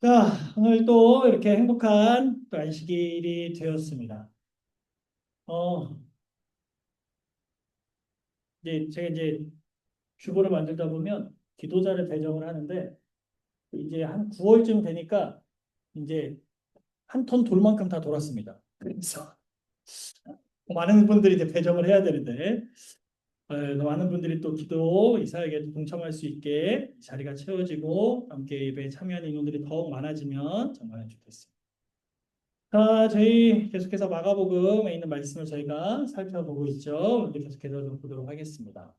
자, 오늘 또 이렇게 행복한 또 안식일이 되었습니다. 어, 이제 제가 이제 주보를 만들다 보면 기도자를 배정을 하는데 이제 한 9월쯤 되니까 이제 한 톤 돌만큼 다 돌았습니다. 그래서 많은 분들이 이제 배정을 해야 되는데 많은 분들이 또 기도 이사에게 동참할 수 있게 자리가 채워지고 함께 예배에 참여하는 인원들이 더욱 많아지면 정말 좋겠습니다. 자, 저희 계속해서 마가복음에 있는 말씀을 저희가 살펴보고 있죠. 이제 계속해서 좀 보도록 하겠습니다.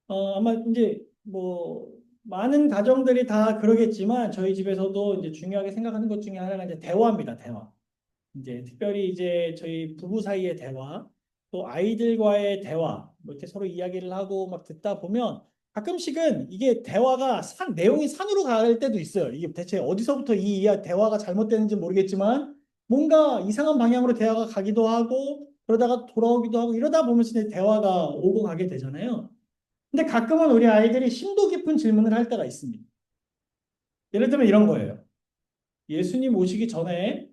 아마 이제 뭐 많은 가정들이 다 그러겠지만 저희 집에서도 이제 중요하게 생각하는 것 중에 하나가 이제 대화입니다. 대화. 이제 특별히 이제 저희 부부 사이의 대화, 또 아이들과의 대화, 뭐 이렇게 서로 이야기를 하고 막 듣다 보면 가끔씩은 이게 대화가 내용이 산으로 갈 때도 있어요. 이게 대체 어디서부터 대화가 잘못되는지 모르겠지만 뭔가 이상한 방향으로 대화가 가기도 하고 그러다가 돌아오기도 하고 이러다 보면 이제 대화가 오고 가게 되잖아요. 근데 가끔은 우리 아이들이 심도 깊은 질문을 할 때가 있습니다. 예를 들면 이런 거예요. 예수님 오시기 전에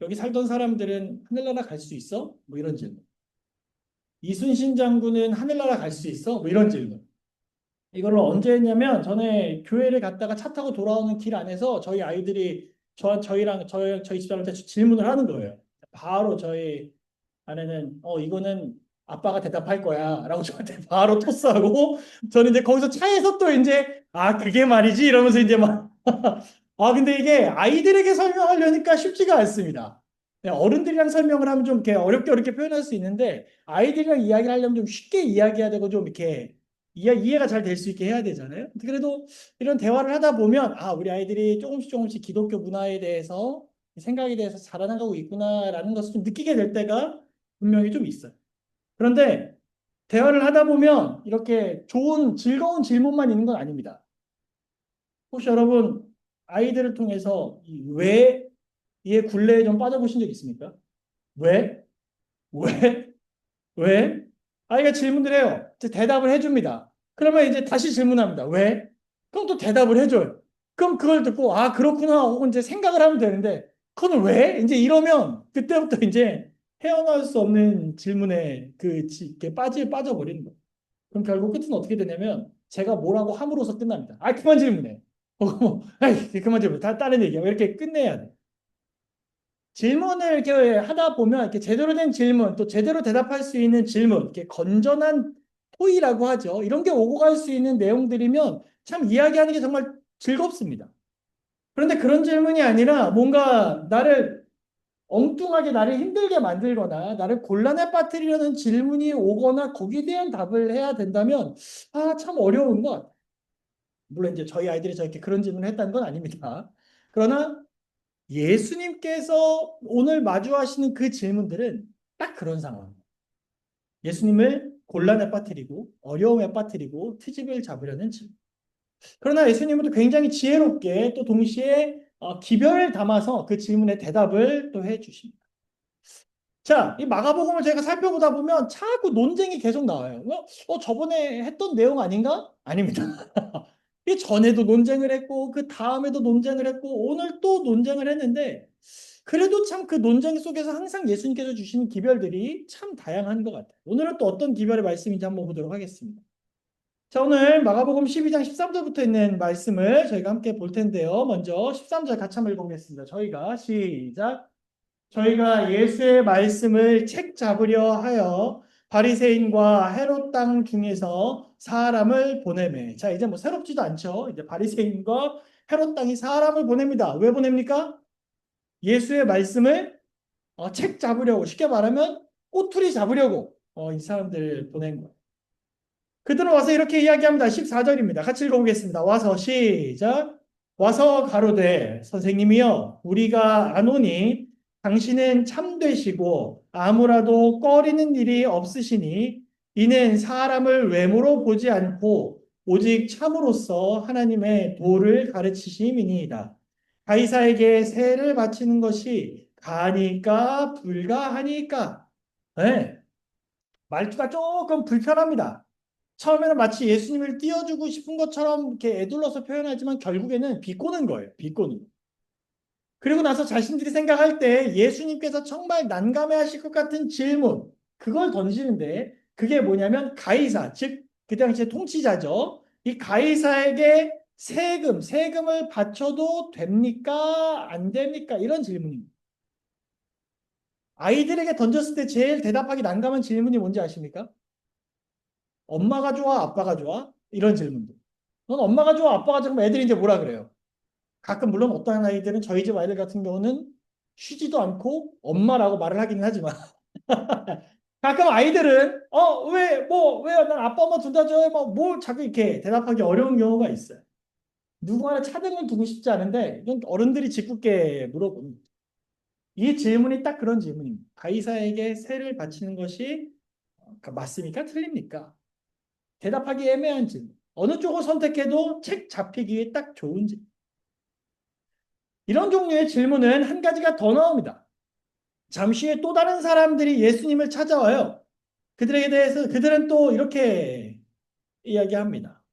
여기 살던 사람들은 하늘나라 갈 수 있어? 뭐 이런 질문. 이순신 장군은 하늘나라 갈 수 있어? 뭐 이런 질문. 이거를 언제 했냐면 전에 교회를 갔다가 차 타고 돌아오는 길 안에서 저희 아이들이 저희 집사람한테 질문을 하는 거예요. 바로 저희 아내는 이거는 아빠가 대답할 거야 라고 저한테 바로 토스하고 저는 이제 거기서 차에서 또 이제 그게 말이지 이러면서 이제 막 근데 이게 아이들에게 설명하려니까 쉽지가 않습니다. 네, 어른들이랑 설명을 하면 좀 이렇게 어렵게 표현할 수 있는데 아이들이랑 이야기를 하려면 좀 쉽게 이야기해야 되고 좀 이렇게 이해가 잘 될 수 있게 해야 되잖아요. 그래도 이런 대화를 하다 보면 우리 아이들이 조금씩 기독교 문화에 대해서 생각에 대해서 자라나가고 있구나라는 것을 좀 느끼게 될 때가 분명히 좀 있어요. 그런데 대화를 하다 보면 이렇게 좋은 즐거운 질문만 있는 건 아닙니다. 혹시 여러분 아이들을 통해서 이 왜의 굴레에 좀 빠져보신 적 있습니까? 왜? 왜? 왜? 아이가 질문을 해요. 이제 대답을 해줍니다. 그러면 이제 다시 질문합니다. 왜? 그럼 또 대답을 해줘요. 그럼 그걸 듣고 그렇구나 혹은 이제 생각을 하면 되는데 그건 왜? 이제 이러면 그때부터 이제 헤어나올 수 없는 질문에 이렇게 빠져버리는 거예요. 그럼 결국 끝은 어떻게 되냐면 제가 뭐라고 함으로써 끝납니다. 그만 질문해. 그만 질문해. 다른 얘기야. 이렇게 끝내야 돼. 질문을 이렇게 하다 보면 이렇게 제대로 된 질문, 또 제대로 대답할 수 있는 질문, 이렇게 건전한 토의라고 하죠. 이런 게 오고 갈 수 있는 내용들이면 참 이야기하는 게 정말 즐겁습니다. 그런데 그런 질문이 아니라 뭔가 엉뚱하게 나를 힘들게 만들거나 나를 곤란에 빠뜨리려는 질문이 오거나 거기에 대한 답을 해야 된다면 참 어려운 것 같아요. 물론 이제 저희 아이들이 저렇게 그런 질문을 했다는 건 아닙니다. 그러나 예수님께서 오늘 마주하시는 그 질문들은 딱 그런 상황. 예수님을 곤란에 빠뜨리고 어려움에 빠뜨리고 트집을 잡으려는 질문. 그러나 예수님은 또 굉장히 지혜롭게 또 동시에 기별을 담아서 그 질문에 대답을 또 해주십니다. 자, 이 마가복음을 저희가 살펴보다 보면 자꾸 논쟁이 계속 나와요. 저번에 했던 내용 아닌가? 아닙니다. 이 전에도 논쟁을 했고, 그 다음에도 논쟁을 했고, 오늘 또 논쟁을 했는데, 그래도 참 그 논쟁 속에서 항상 예수님께서 주시는 기별들이 참 다양한 것 같아요. 오늘은 또 어떤 기별의 말씀인지 한번 보도록 하겠습니다. 자, 오늘 마가복음 12장 13절부터 있는 말씀을 저희가 함께 볼 텐데요. 먼저 13절 같이 한번 읽어보겠습니다. 저희가 시작. 저희가 예수의 말씀을 책 잡으려 하여 바리새인과 헤롯 땅 중에서 사람을 보내매. 자, 이제 뭐 새롭지도 않죠. 이제 바리새인과 헤롯 땅이 사람을 보냅니다. 왜 보냅니까? 예수의 말씀을 책 잡으려고, 쉽게 말하면 꼬투리 잡으려고 이 사람들을 보낸 거예요. 그들은 와서 이렇게 이야기합니다. 14절입니다. 같이 읽어보겠습니다. 와서 시작. 와서 가로되 선생님이여 우리가 아노니 당신은 참되시고 아무라도 꺼리는 일이 없으시니 이는 사람을 외모로 보지 않고 오직 참으로써 하나님의 도를 가르치심이니이다. 가이사에게 세를 바치는 것이 가니까 불가하니까. 네, 말투가 조금 불편합니다. 처음에는 마치 예수님을 띄워주고 싶은 것처럼 이렇게 애둘러서 표현하지만 결국에는 비꼬는 거예요. 비꼬는. 그리고 나서 자신들이 생각할 때 예수님께서 정말 난감해 하실 것 같은 질문, 그걸 던지는데 그게 뭐냐면 가이사, 즉 그 당시에 통치자죠. 이 가이사에게 세금을 바쳐도 됩니까? 안 됩니까? 이런 질문입니다. 아이들에게 던졌을 때 제일 대답하기 난감한 질문이 뭔지 아십니까? 엄마가 좋아, 아빠가 좋아? 이런 질문도. 넌 엄마가 좋아, 아빠가 좋아? 그럼 애들이 이제 뭐라 그래요? 가끔 물론 어떠한 아이들은 저희 집 아이들 같은 경우는 쉬지도 않고 엄마라고 말을 하기는 하지만 가끔 아이들은 난 아빠 엄마 둘 다 좋아해 뭐 자꾸 이렇게 대답하기 어려운 경우가 있어요. 누구 하나 차등을 두고 싶지 않은데 이건 어른들이 짓궂게 물어봅니다. 이 질문이 딱 그런 질문입니다. 가이사에게 세를 바치는 것이 맞습니까? 틀립니까? 대답하기 애매한 질문. 어느 쪽을 선택해도 책 잡히기에 딱 좋은 질문. 이런 종류의 질문은 한 가지가 더 나옵니다. 잠시 후에 또 다른 사람들이 예수님을 찾아와요. 그들에게 대해서 그들은 또 이렇게 이야기합니다.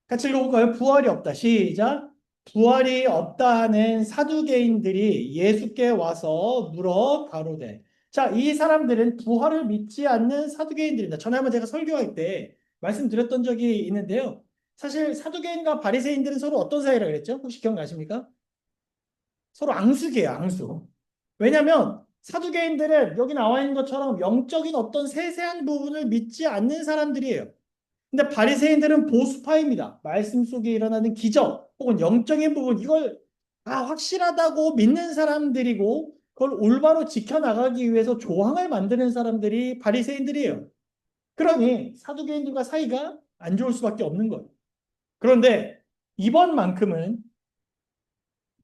같이 읽어볼까요? 부활이 없다. 시작. 부활이 없다 하는 사두개인들이 예수께 와서 물어 가로되. 자, 이 사람들은 부활을 믿지 않는 사두개인들입니다. 전에 한번 제가 설교할 때 말씀드렸던 적이 있는데요. 사실 사두개인과 바리새인들은 서로 어떤 사이라 그랬죠? 혹시 기억나십니까? 서로 앙숙이에요, 앙숙. 왜냐하면 사두개인들은 여기 나와 있는 것처럼 영적인 어떤 세세한 부분을 믿지 않는 사람들이에요. 근데 바리새인들은 보수파입니다. 말씀 속에 일어나는 기적 혹은 영적인 부분 이걸 다 확실하다고 믿는 사람들이고 그걸 올바로 지켜나가기 위해서 조항을 만드는 사람들이 바리새인들이에요. 그러니 사두개인들과 사이가 안 좋을 수밖에 없는 거예요. 그런데 이번만큼은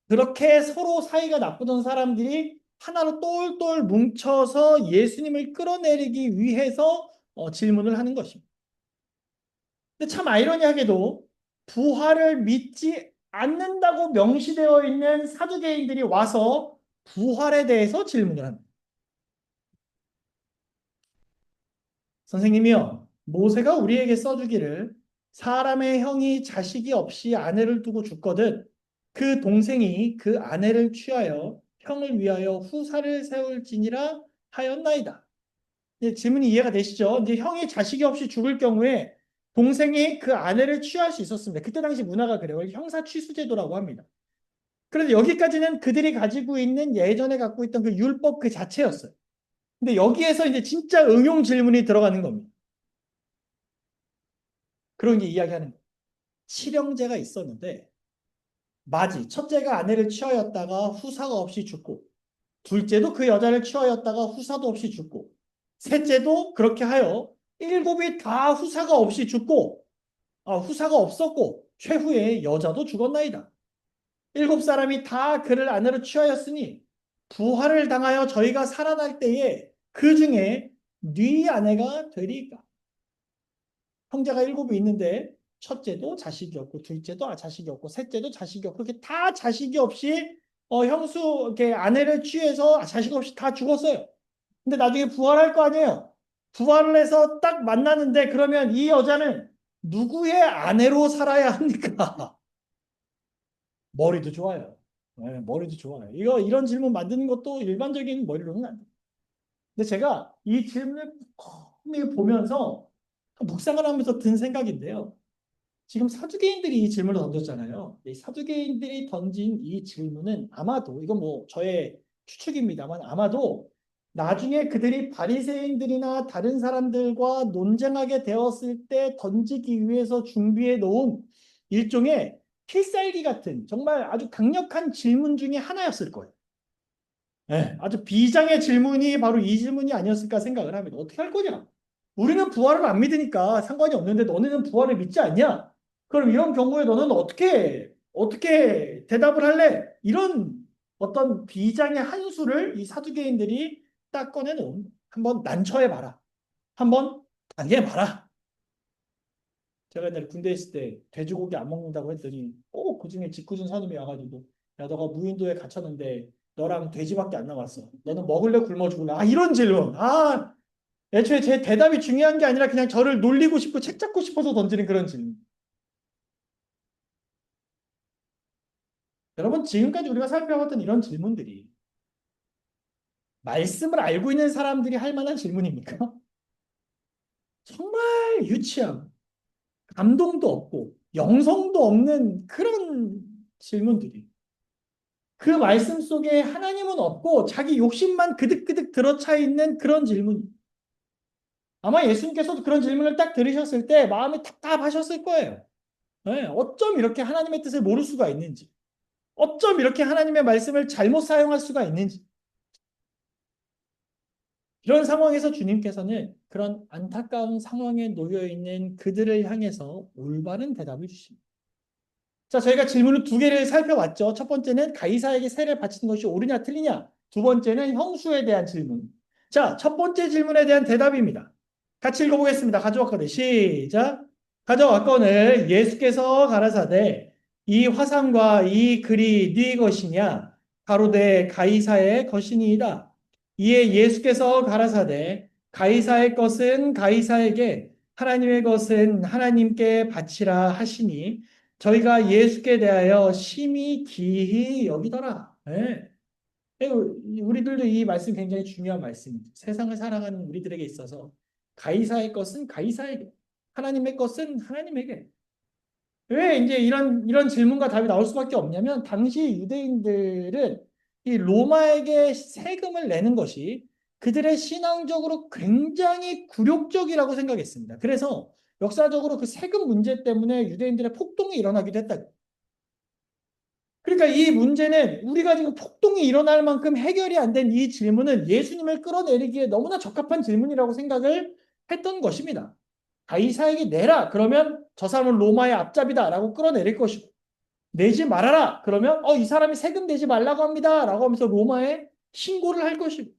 그렇게 서로 사이가 나쁘던 사람들이 하나로 똘똘 뭉쳐서 예수님을 끌어내리기 위해서 질문을 하는 것입니다. 근데 참 아이러니하게도 부활을 믿지 않는다고 명시되어 있는 사두개인들이 와서 부활에 대해서 질문을 합니다. 선생님이요, 모세가 우리에게 써주기를 사람의 형이 자식이 없이 아내를 두고 죽거든 그 동생이 그 아내를 취하여 형을 위하여 후사를 세울지니라 하였나이다. 이제 질문이 이해가 되시죠? 이제 형이 자식이 없이 죽을 경우에 동생이 그 아내를 취할 수 있었습니다. 그때 당시 문화가 그래요. 형사 취수제도라고 합니다. 그런데 여기까지는 그들이 가지고 있는 예전에 갖고 있던 그 율법 그 자체였어요. 근데 여기에서 이제 진짜 응용 질문이 들어가는 겁니다. 그런 게 이야기하는 거예요. 칠형제가 있었는데 마지 첫째가 아내를 취하였다가 후사가 없이 죽고 둘째도 그 여자를 취하였다가 후사도 없이 죽고 셋째도 그렇게 하여 일곱이 다 후사가 없이 죽고 후사가 없었고 최후에 여자도 죽었나이다. 일곱 사람이 다 그를 아내로 취하였으니 부활을 당하여 저희가 살아날 때에 그 중에 네 아내가 되리까. 형제가 일곱이 있는데 첫째도 자식이 없고 둘째도 자식이 없고 셋째도 자식이 없고 그렇게 다 자식이 없이 형수 이렇게 아내를 취해서 자식 없이 다 죽었어요. 근데 나중에 부활할 거 아니에요. 부활을 해서 딱 만나는데 그러면 이 여자는 누구의 아내로 살아야 합니까? 머리도 좋아요. 네, 머리도 좋아요. 이런 질문 만드는 것도 일반적인 머리로는 안 돼요. 근데 제가 이 질문을 꼼꼼히 보면서 묵상을 하면서 든 생각인데요. 지금 사두개인들이 이 질문을 던졌잖아요. 이 사두개인들이 던진 이 질문은 아마도 이건 뭐 저의 추측입니다만 아마도 나중에 그들이 바리새인들이나 다른 사람들과 논쟁하게 되었을 때 던지기 위해서 준비해 놓은 일종의 필살기 같은 정말 아주 강력한 질문 중에 하나였을 거예요. 네, 아주 비장의 질문이 바로 이 질문이 아니었을까 생각을 합니다. 어떻게 할 거냐? 우리는 부활을 안 믿으니까 상관이 없는데 너네는 부활을 믿지 않냐? 그럼 이런 경우에 너는 어떻게 대답을 할래? 이런 어떤 비장의 한 수를 이 사두개인들이 딱 꺼내놓은 한번 난처해봐라. 한번 당해봐라. 제가 옛날에 군대 있을 때 돼지고기 안 먹는다고 했더니 그중에 짓궂은 사람이 와가지고 야 너가 무인도에 갇혔는데 너랑 돼지밖에 안 남았어. 너는 먹을래 굶어 죽을래? 이런 질문. 애초에 제 대답이 중요한 게 아니라 그냥 저를 놀리고 싶고 책 잡고 싶어서 던지는 그런 질문. 여러분, 지금까지 우리가 살펴봤던 이런 질문들이 말씀을 알고 있는 사람들이 할 만한 질문입니까? 정말 유치하고 감동도 없고 영성도 없는 그런 질문들이. 그 말씀 속에 하나님은 없고 자기 욕심만 그득그득 들어차 있는 그런 질문. 아마 예수님께서도 그런 질문을 딱 들으셨을 때 마음이 답답하셨을 거예요. 네, 어쩜 이렇게 하나님의 뜻을 모를 수가 있는지, 어쩜 이렇게 하나님의 말씀을 잘못 사용할 수가 있는지. 이런 상황에서 주님께서는 그런 안타까운 상황에 놓여 있는 그들을 향해서 올바른 대답을 주십니다. 자, 저희가 질문을 두 개를 살펴봤죠. 첫 번째는 가이사에게 세를 바치는 것이 옳으냐 틀리냐. 두 번째는 형수에 대한 질문. 자, 첫 번째 질문에 대한 대답입니다. 같이 읽어보겠습니다. 가져왔거든. 시작. 가져왔거늘 예수께서 가라사대 이 화상과 이 글이 네 것이냐 가로되 가이사의 것이니이다. 이에 예수께서 가라사대 가이사의 것은 가이사에게 하나님의 것은 하나님께 바치라 하시니 저희가 예수께 대하여 심히 기히 여기더라. 예. 우리들도 이 말씀 굉장히 중요한 말씀입니다. 세상을 살아가는 우리들에게 있어서 가이사의 것은 가이사에게, 하나님의 것은 하나님에게. 왜 이제 이런 질문과 답이 나올 수밖에 없냐면 당시 유대인들은 이 로마에게 세금을 내는 것이 그들의 신앙적으로 굉장히 굴욕적이라고 생각했습니다. 그래서 역사적으로 그 세금 문제 때문에 유대인들의 폭동이 일어나기도 했다. 그러니까 이 문제는 우리가 지금 폭동이 일어날 만큼 해결이 안 된 이 질문은 예수님을 끌어내리기에 너무나 적합한 질문이라고 생각을 했던 것입니다. 가이사에게 내라. 그러면 저 사람은 로마의 앞잡이다라고 끌어내릴 것이고 내지 말아라. 그러면 이 사람이 세금 내지 말라고 합니다라고 하면서 로마에 신고를 할 것이고.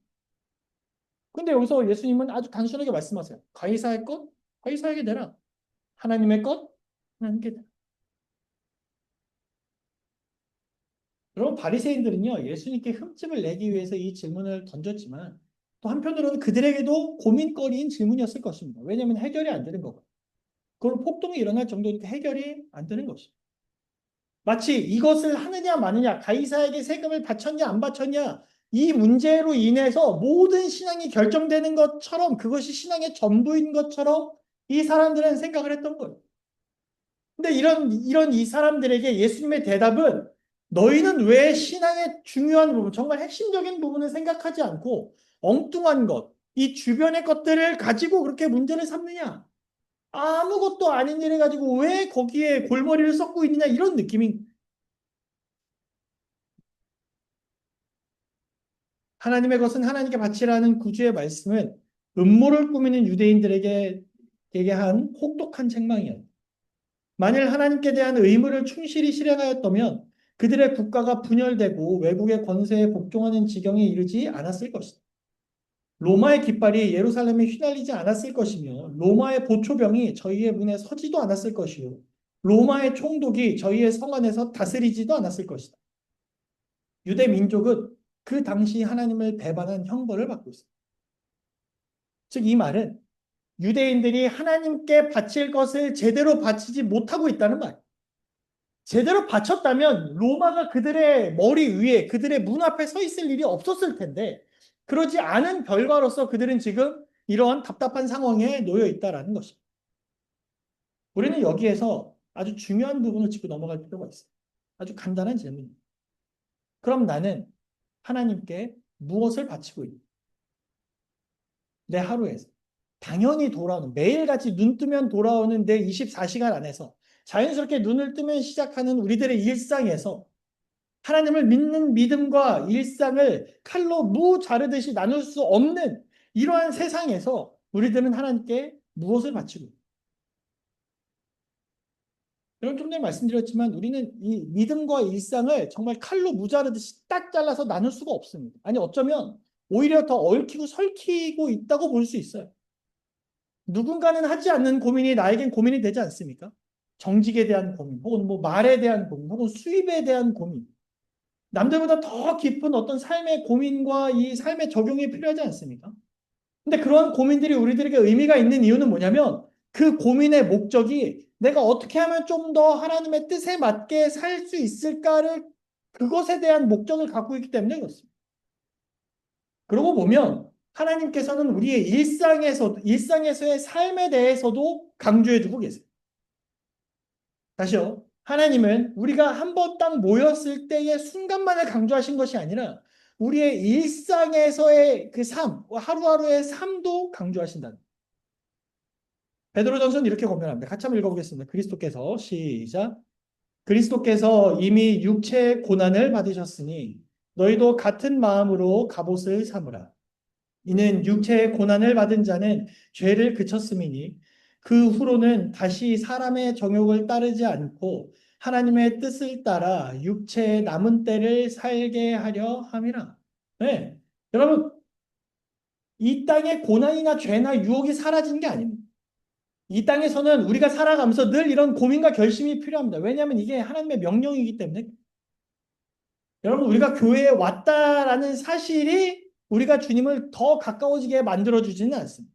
근데 여기서 예수님은 아주 단순하게 말씀하세요. 가이사의 것 가이사에게 내라. 하나님의 것 하나님께 내라. 여러분 바리새인들은요 예수님께 흠집을 내기 위해서 이 질문을 던졌지만 또 한편으로는 그들에게도 고민거리인 질문이었을 것입니다. 왜냐하면 해결이 안 되는 거고 그걸 폭동이 일어날 정도니까 해결이 안 되는 것이죠. 마치 이것을 하느냐 마느냐 가이사에게 세금을 바쳤냐 안 바쳤냐 이 문제로 인해서 모든 신앙이 결정되는 것처럼 그것이 신앙의 전부인 것처럼 이 사람들은 생각을 했던 거예요. 근데 이런 이 사람들에게 예수님의 대답은 너희는 왜 신앙의 중요한 부분, 정말 핵심적인 부분을 생각하지 않고 엉뚱한 것, 이 주변의 것들을 가지고 그렇게 문제를 삼느냐? 아무것도 아닌 일을 가지고 왜 거기에 골머리를 썩고 있느냐? 이런 느낌인 하나님의 것은 하나님께 바치라는 구주의 말씀은 음모를 꾸미는 유대인들에게 한 혹독한 책망이었다. 만일 하나님께 대한 의무를 충실히 실행하였다면 그들의 국가가 분열되고 외국의 권세에 복종하는 지경에 이르지 않았을 것이다. 로마의 깃발이 예루살렘에 휘날리지 않았을 것이며 로마의 보초병이 저희의 문에 서지도 않았을 것이요. 로마의 총독이 저희의 성 안에서 다스리지도 않았을 것이다. 유대 민족은 그 당시 하나님을 배반한 형벌을 받고 있습니다. 즉 이 말은 유대인들이 하나님께 바칠 것을 제대로 바치지 못하고 있다는 말. 제대로 바쳤다면 로마가 그들의 머리 위에 그들의 문 앞에 서 있을 일이 없었을 텐데 그러지 않은 결과로서 그들은 지금 이러한 답답한 상황에 놓여 있다는 것입니다. 우리는 여기에서 아주 중요한 부분을 짚고 넘어갈 필요가 있습니다. 아주 간단한 질문입니다. 그럼 나는 하나님께 무엇을 바치고 있는 내 하루에서 당연히 돌아오는 매일같이 눈 뜨면 돌아오는 내 24시간 안에서 자연스럽게 눈을 뜨면 시작하는 우리들의 일상에서 하나님을 믿는 믿음과 일상을 칼로 무 자르듯이 나눌 수 없는 이러한 세상에서 우리들은 하나님께 무엇을 바치고 있습니까? 여러분 좀 전에 말씀드렸지만 우리는 이 믿음과 일상을 정말 칼로 무자르듯이 딱 잘라서 나눌 수가 없습니다. 아니 어쩌면 오히려 더 얽히고 설키고 있다고 볼 수 있어요. 누군가는 하지 않는 고민이 나에겐 고민이 되지 않습니까? 정직에 대한 고민, 혹은 뭐 말에 대한 고민, 혹은 수입에 대한 고민. 남들보다 더 깊은 어떤 삶의 고민과 이 삶의 적용이 필요하지 않습니까? 근데 그러한 고민들이 우리들에게 의미가 있는 이유는 뭐냐면 그 고민의 목적이 내가 어떻게 하면 좀 더 하나님의 뜻에 맞게 살 수 있을까를 그것에 대한 목적을 갖고 있기 때문에 그렇습니다. 그러고 보면 하나님께서는 우리의 일상에서의 삶에 대해서도 강조해주고 계세요. 다시요. 하나님은 우리가 한 번 딱 모였을 때의 순간만을 강조하신 것이 아니라 우리의 일상에서의 그 삶, 하루하루의 삶도 강조하신다. 베드로전서는 이렇게 고면합니다. 같이 한번 읽어보겠습니다. 그리스도께서 시작. 그리스도께서 이미 육체의 고난을 받으셨으니 너희도 같은 마음으로 갑옷을 삼으라. 이는 육체의 고난을 받은 자는 죄를 그쳤음이니 그 후로는 다시 사람의 정욕을 따르지 않고 하나님의 뜻을 따라 육체의 남은 때를 살게 하려 함이라. 네. 여러분, 이 땅의 고난이나 죄나 유혹이 사라진 게 아닙니다. 이 땅에서는 우리가 살아가면서 늘 이런 고민과 결심이 필요합니다. 왜냐하면 이게 하나님의 명령이기 때문에. 여러분, 우리가 교회에 왔다라는 사실이 우리가 주님을 더 가까워지게 만들어주지는 않습니다.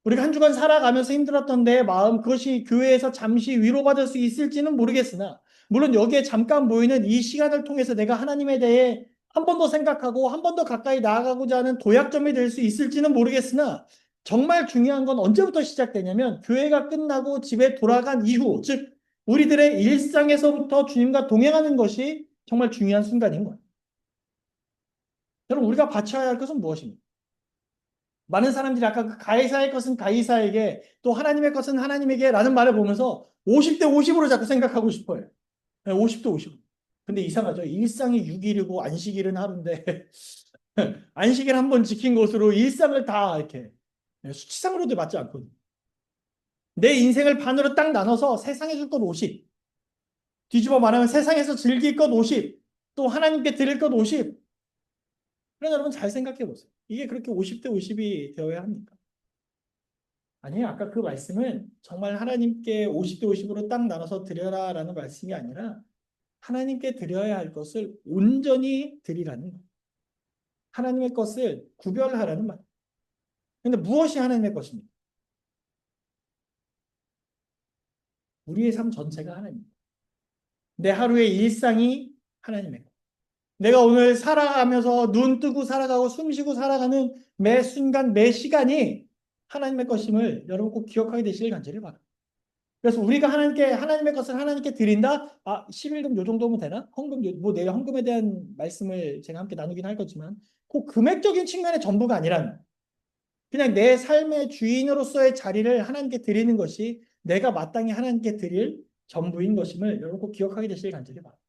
우리가 한 주간 살아가면서 힘들었던 내 마음, 그것이 교회에서 잠시 위로받을 수 있을지는 모르겠으나, 물론 여기에 잠깐 모이는 이 시간을 통해서 내가 하나님에 대해 한 번 더 생각하고 한 번 더 가까이 나아가고자 하는 도약점이 될 수 있을지는 모르겠으나, 정말 중요한 건 언제부터 시작되냐면, 교회가 끝나고 집에 돌아간 이후, 즉, 우리들의 일상에서부터 주님과 동행하는 것이 정말 중요한 순간인 거예요. 여러분, 우리가 바쳐야 할 것은 무엇입니까? 많은 사람들이 아까 그 가이사의 것은 가이사에게 또 하나님의 것은 하나님에게 라는 말을 보면서 50대 50으로 자꾸 생각하고 싶어요. 50대 50. 근데 이상하죠. 일상이 6일이고 안식일은 하루인데 안식일 한 번 지킨 것으로 일상을 다 이렇게 수치상으로도 맞지 않거든요. 내 인생을 반으로 딱 나눠서 세상에 줄 것 50. 뒤집어 말하면 세상에서 즐길 것 50. 또 하나님께 드릴 것 50. 그럼 여러분 잘 생각해 보세요. 이게 그렇게 50대 50이 되어야 합니까? 아니에요. 아까 그 말씀은 정말 하나님께 50대 50으로 딱 나눠서 드려라라는 말씀이 아니라 하나님께 드려야 할 것을 온전히 드리라는 거예요. 하나님의 것을 구별하라는 말. 근데 무엇이 하나님의 것입니까? 우리의 삶 전체가 하나님입니다. 내 하루의 일상이 하나님의 것. 내가 오늘 살아가면서 눈 뜨고 살아가고 숨 쉬고 살아가는 매 순간 매 시간이 하나님의 것임을 여러분 꼭 기억하게 되시길 간절히 바랍니다. 그래서 우리가 하나님의 것을 하나님께 드린다. 11금 요 정도면 되나? 뭐 내일 헌금에 대한 말씀을 제가 함께 나누긴 할 거지만 그 금액적인 측면의 전부가 아니라 그냥 내 삶의 주인으로서의 자리를 하나님께 드리는 것이 내가 마땅히 하나님께 드릴 전부인 것임을 여러분 꼭 기억하게 되시길 간절히 바랍니다.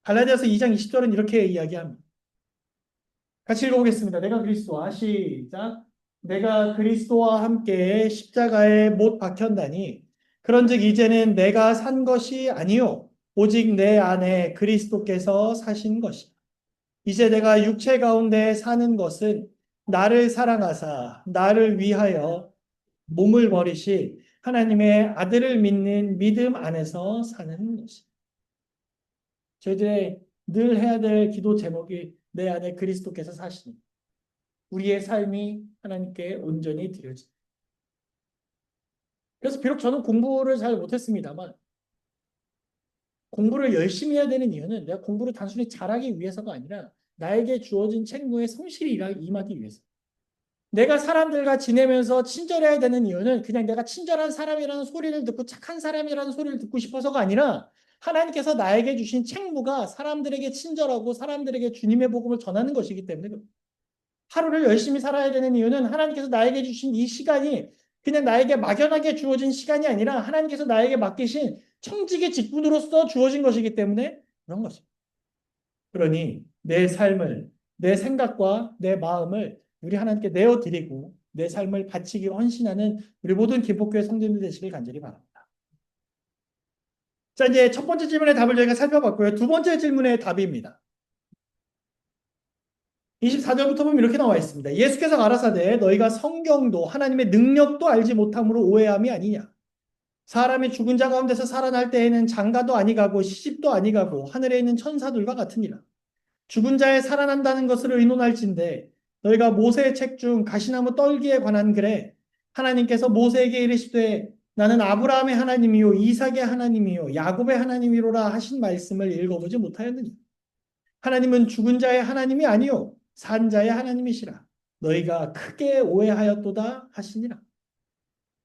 갈라디아서 2장 20절은 이렇게 이야기합니다. 같이 읽어보겠습니다. 내가 그리스도와 시작. 내가 그리스도와 함께 십자가에 못 박혔나니 그런즉 이제는 내가 산 것이 아니요 오직 내 안에 그리스도께서 사신 것이다. 이제 내가 육체 가운데 사는 것은 나를 사랑하사 나를 위하여 몸을 버리시 하나님의 아들을 믿는 믿음 안에서 사는 것이다. 저희들의 늘 해야 될 기도 제목이 내 안에 그리스도께서 사시니 우리의 삶이 하나님께 온전히 드려집니다. 그래서 비록 저는 공부를 잘 못했습니다만 공부를 열심히 해야 되는 이유는 내가 공부를 단순히 잘하기 위해서가 아니라 나에게 주어진 책무에 성실히 임하기 위해서. 내가 사람들과 지내면서 친절해야 되는 이유는 그냥 내가 친절한 사람이라는 소리를 듣고 착한 사람이라는 소리를 듣고 싶어서가 아니라 하나님께서 나에게 주신 책무가 사람들에게 친절하고 사람들에게 주님의 복음을 전하는 것이기 때문에 하루를 열심히 살아야 되는 이유는 하나님께서 나에게 주신 이 시간이 그냥 나에게 막연하게 주어진 시간이 아니라 하나님께서 나에게 맡기신 청지기 직분으로서 주어진 것이기 때문에 그런 것입니다. 그러니 내 삶을, 내 생각과 내 마음을 우리 하나님께 내어드리고 내 삶을 바치기 헌신하는 우리 모든 기복교회 성도님들 되시길 간절히 바랍니다. 자, 이제 첫 번째 질문의 답을 저희가 살펴봤고요. 두 번째 질문의 답입니다. 24절부터 보면 이렇게 나와 있습니다. 예수께서 가라사대 너희가 성경도 하나님의 능력도 알지 못함으로 오해함이 아니냐. 사람이 죽은 자 가운데서 살아날 때에는 장가도 아니가고 시집도 아니가고 하늘에 있는 천사들과 같으니라. 죽은 자의 살아난다는 것을 의논할진대 너희가 모세의 책 중 가시나무 떨기에 관한 글에 하나님께서 모세에게 이르시되 나는 아브라함의 하나님이요 이삭의 하나님이요 야곱의 하나님이로라 하신 말씀을 읽어보지 못하였느냐. 하나님은 죽은 자의 하나님이 아니요 산 자의 하나님이시라. 너희가 크게 오해하였도다 하시니라.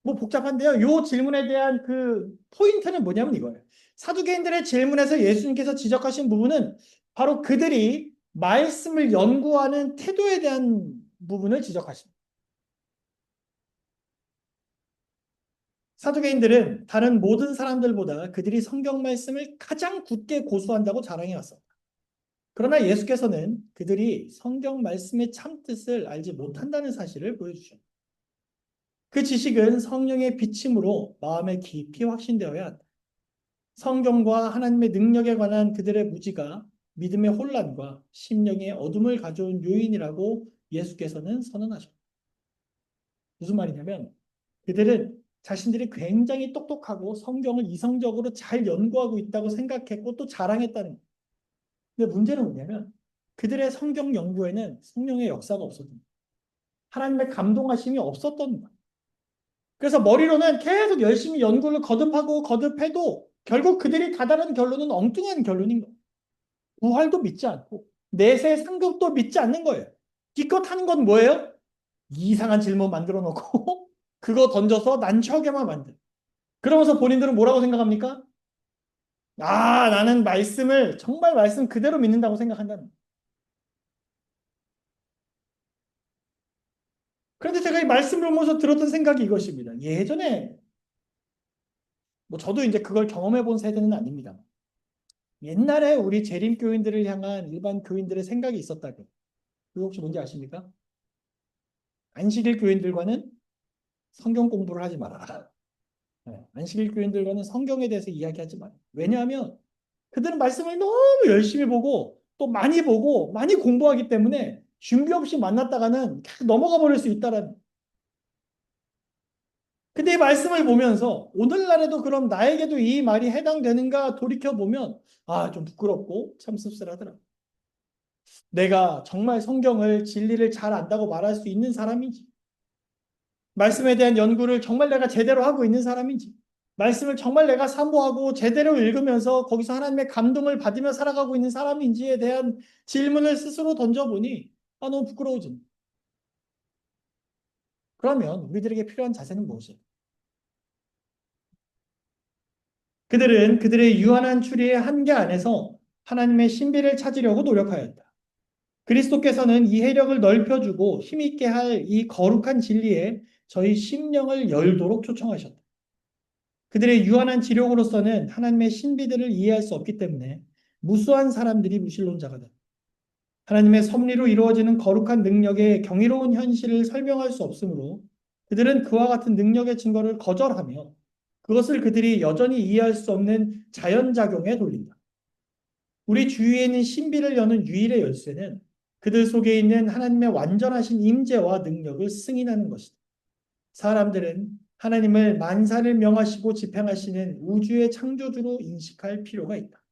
뭐 복잡한데요. 요 질문에 대한 그 포인트는 뭐냐면 이거예요. 사두개인들의 질문에서 예수님께서 지적하신 부분은 바로 그들이 말씀을 연구하는 태도에 대한 부분을 지적하십니다. 사두개인들은 다른 모든 사람들보다 그들이 성경 말씀을 가장 굳게 고수한다고 자랑해 왔습니다. 그러나 예수께서는 그들이 성경 말씀의 참뜻을 알지 못한다는 사실을 보여주셨습니다. 그 지식은 성령의 비침으로 마음에 깊이 확신되어야 한다. 성경과 하나님의 능력에 관한 그들의 무지가 믿음의 혼란과 심령의 어둠을 가져온 요인이라고 예수께서는 선언하셨다. 무슨 말이냐면 그들은 자신들이 굉장히 똑똑하고 성경을 이성적으로 잘 연구하고 있다고 생각했고 또 자랑했다는 거예요. 근데 문제는 뭐냐면 그들의 성경 연구에는 성령의 역사가 없었던 거예요. 하나님의 감동하심이 없었던 거예요. 그래서 머리로는 계속 열심히 연구를 거듭하고 거듭해도 결국 그들이 다다른 결론은 엉뚱한 결론인 거예요. 부활도 믿지 않고 내세 상급도 믿지 않는 거예요. 기껏 하는 건 뭐예요? 이상한 질문 만들어 놓고 그거 던져서 난처하게만 만들. 그러면서 본인들은 뭐라고 생각합니까? 아, 나는 말씀을 정말 말씀 그대로 믿는다고 생각한다는 거예요. 그런데 제가 이 말씀을 보면서 들었던 생각이 이것입니다. 예전에 뭐 저도 이제 그걸 경험해 본 세대는 아닙니다. 옛날에 우리 재림교인들을 향한 일반 교인들의 생각이 있었다고. 그거 혹시 뭔지 아십니까? 안식일 교인들과는 성경 공부를 하지 마라. 네, 안식일 교인들과는 성경에 대해서 이야기하지 마라. 왜냐하면 그들은 말씀을 너무 열심히 보고 많이 공부하기 때문에 준비 없이 만났다가는 계속 넘어가 버릴 수 있다라는. 근데 이 말씀을 보면서 오늘날에도 그럼 나에게도 이 말이 해당되는가 돌이켜 보면 아, 좀 부끄럽고 참 씁쓸하더라. 내가 정말 성경을 진리를 잘 안다고 말할 수 있는 사람인지, 말씀에 대한 연구를 정말 내가 제대로 하고 있는 사람인지, 말씀을 정말 내가 사모하고 제대로 읽으면서 거기서 하나님의 감동을 받으며 살아가고 있는 사람인지에 대한 질문을 스스로 던져보니 아, 너무 부끄러워진. 그러면 우리들에게 필요한 자세는 무엇이에요? 그들은 그들의 유한한 추리의 한계 안에서 하나님의 신비를 찾으려고 노력하였다. 그리스도께서는 이 해력을 넓혀주고 힘있게 할 이 거룩한 진리에 저희 심령을 열도록 초청하셨다. 그들의 유한한 지력으로서는 하나님의 신비들을 이해할 수 없기 때문에 무수한 사람들이 무신론자가 된다. 하나님의 섭리로 이루어지는 거룩한 능력의 경이로운 현실을 설명할 수 없으므로 그들은 그와 같은 능력의 증거를 거절하며 그것을 그들이 여전히 이해할 수 없는 자연작용에 돌린다. 우리 주위에 있는 신비를 여는 유일의 열쇠는 그들 속에 있는 하나님의 완전하신 임재와 능력을 승인하는 것이다. 사람들은 하나님을 만사를 명하시고 집행하시는 우주의 창조주로 인식할 필요가 있다.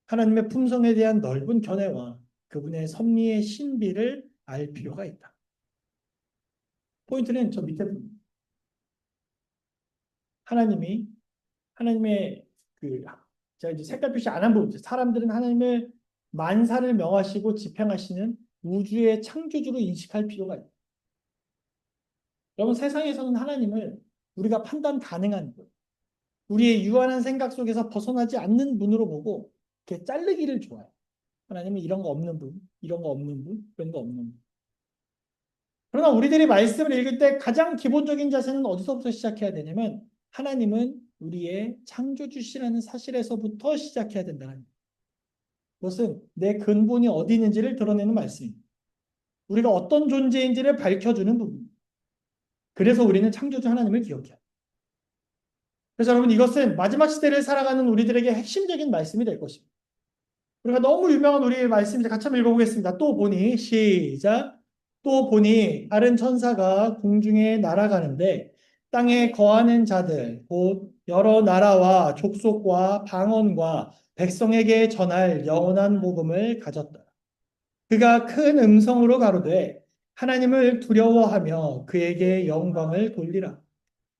하나님의 품성에 대한 넓은 견해와 그분의 섭리의 신비를 알 필요가 있다. 포인트는 저 밑에 부분. 하나님이 하나님의 그 제가 이제 색깔 표시 안 한 부분. 사람들은 하나님을 만사를 명하시고 집행하시는 우주의 창조주로 인식할 필요가 있다. 여러분 세상에서는 하나님을 우리가 판단 가능한 분, 우리의 유한한 생각 속에서 벗어나지 않는 분으로 보고 이렇게 자르기를 좋아해요. 하나님은 이런 거 없는 분, 이런 거 없는 분, 이런 거 없는 분. 그러나 우리들이 말씀을 읽을 때 가장 기본적인 자세는 어디서부터 시작해야 되냐면 하나님은 우리의 창조주시라는 사실에서부터 시작해야 된다는 거예요. 그것은 내 근본이 어디 있는지를 드러내는 말씀입니다. 우리가 어떤 존재인지를 밝혀주는 부분입니다. 그래서 우리는 창조주 하나님을 기억해야 합니다. 그래서 여러분 이것은 마지막 시대를 살아가는 우리들에게 핵심적인 말씀이 될 것입니다. 우리가 너무 유명한 우리의 말씀 이제 같이 한번 읽어보겠습니다. 또 보니 시작. 또 보니 다른 천사가 공중에 날아가는데 땅에 거하는 자들 곧 여러 나라와 족속과 방언과 백성에게 전할 영원한 복음을 가졌다. 그가 큰 음성으로 가로되 하나님을 두려워하며 그에게 영광을 돌리라.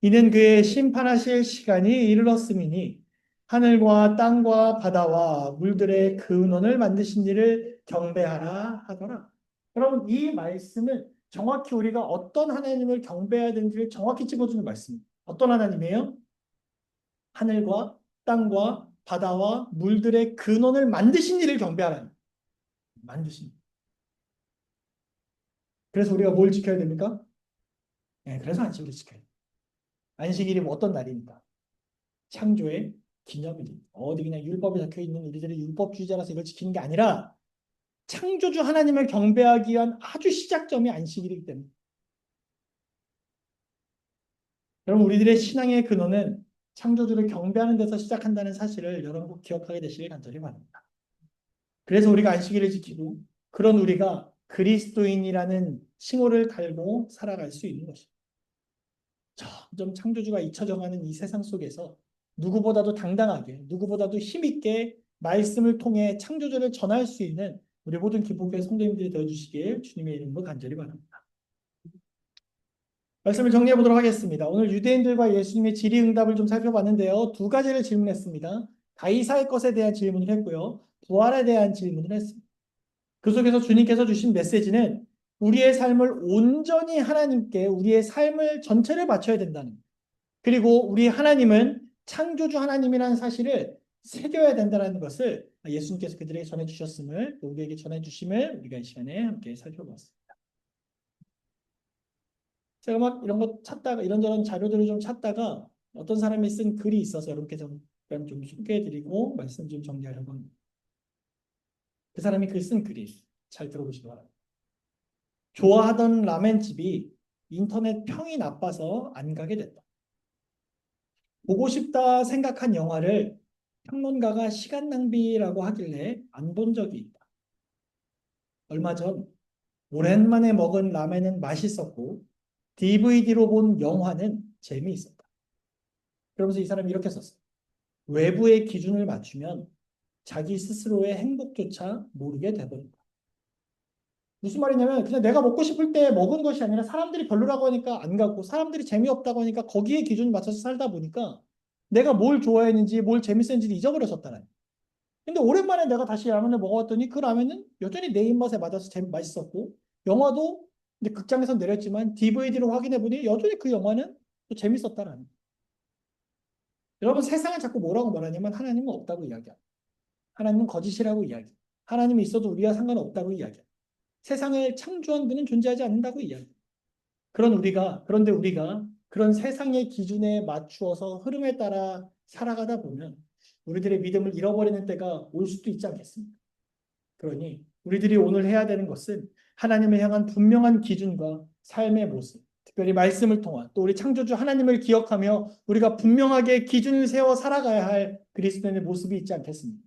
이는 그의 심판하실 시간이 이르렀음이니 하늘과 땅과 바다와 물들의 근원을 만드신 이를 경배하라 하더라. 여러분, 이 말씀은 정확히 우리가 어떤 하나님을 경배해야 되는지를 정확히 찝어주는 말씀입니다. 어떤 하나님이에요? 하늘과 땅과 바다와 물들의 근원을 만드신 이를 경배하라. 만드신. 그래서 우리가 뭘 지켜야 됩니까? 네, 그래서 안식일을 지켜야 돼요. 안식일이 뭐 어떤 날입니까? 창조의 기념일이 어디 그냥 율법에 적혀 있는 우리들의 율법주의자라서 이걸 지키는 게 아니라 창조주 하나님을 경배하기 위한 아주 시작점이 안식일이기 때문에 여러분 우리들의 신앙의 근원은 창조주를 경배하는 데서 시작한다는 사실을 여러분 꼭 기억하게 되시길 간절히 바랍니다. 그래서 우리가 안식일을 지키고 그런 우리가 그리스도인이라는 칭호를 달고 살아갈 수 있는 것입니다. 점점 창조주가 잊혀져가는 이 세상 속에서 누구보다도 당당하게, 누구보다도 힘있게 말씀을 통해 창조주를 전할 수 있는 우리 모든 기독교의 성도님들이 되어주시길 주님의 이름으로 간절히 바랍니다. 말씀을 정리해 보도록 하겠습니다. 오늘 유대인들과 예수님의 질의응답을 좀 살펴봤는데요. 두 가지를 질문했습니다. 다이사의 것에 대한 질문을 했고요. 부활에 대한 질문을 했습니다. 그 속에서 주님께서 주신 메시지는 우리의 삶을 온전히 하나님께 우리의 삶을 전체를 바쳐야 된다는 거예요. 그리고 우리 하나님은 창조주 하나님이라는 사실을 새겨야 된다는 것을 예수님께서 그들에게 전해주셨음을 우리에게 전해주심을 우리가 이 시간에 함께 살펴봤습니다. 제가 막 이런 거 찾다가 이런저런 자료들을 좀 찾다가 어떤 사람이 쓴 글이 있어서 여러분께 좀 소개해드리고 말씀 좀 정리하려고 합니다. 그 사람이 글 쓴 글이 잘 들어보시기 바랍니다. 좋아하던 라멘집이 인터넷 평이 나빠서 안 가게 됐다. 보고 싶다 생각한 영화를 평론가가 시간 낭비라고 하길래 안 본 적이 있다. 얼마 전 오랜만에 먹은 라멘은 맛있었고 DVD로 본 영화는 재미있었다. 그러면서 이 사람이 이렇게 썼어요. 외부의 기준을 맞추면 자기 스스로의 행복조차 모르게 돼버린다. 무슨 말이냐면 그냥 내가 먹고 싶을 때 먹은 것이 아니라 사람들이 별로라고 하니까 안 가고 사람들이 재미없다고 하니까 거기에 기준 맞춰서 살다 보니까 내가 뭘 좋아했는지 뭘 재밌었는지 잊어버렸었다는. 근데 오랜만에 내가 다시 라면을 먹어봤더니 그 라면은 여전히 내 입맛에 맞아서 맛있었고 영화도 이제 극장에서 내렸지만 DVD로 확인해보니 여전히 그 영화는 또 재밌었다라는. 여러분 세상은 자꾸 뭐라고 말하냐면 하나님은 없다고 이야기합니다. 하나님은 거짓이라고 이야기해요. 하나님이 있어도 우리와 상관없다고 이야기해요. 세상을 창조한 그는 존재하지 않는다고 이야기해요. 그런데 우리가 그런 세상의 기준에 맞추어서 흐름에 따라 살아가다 보면 우리들의 믿음을 잃어버리는 때가 올 수도 있지 않겠습니까? 그러니 우리들이 오늘 해야 되는 것은 하나님을 향한 분명한 기준과 삶의 모습, 특별히 말씀을 통한 또 우리 창조주 하나님을 기억하며 우리가 분명하게 기준을 세워 살아가야 할 그리스도인의 모습이 있지 않겠습니까?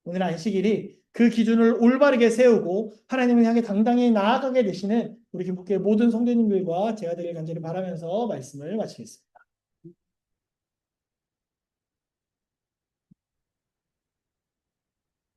오늘 안식일이 그 기준을 올바르게 세우고 하나님을 향해 당당히 나아가게 되시는 우리 김국교의 모든 성도님들과 제가 되길 간절히 바라면서 말씀을 마치겠습니다.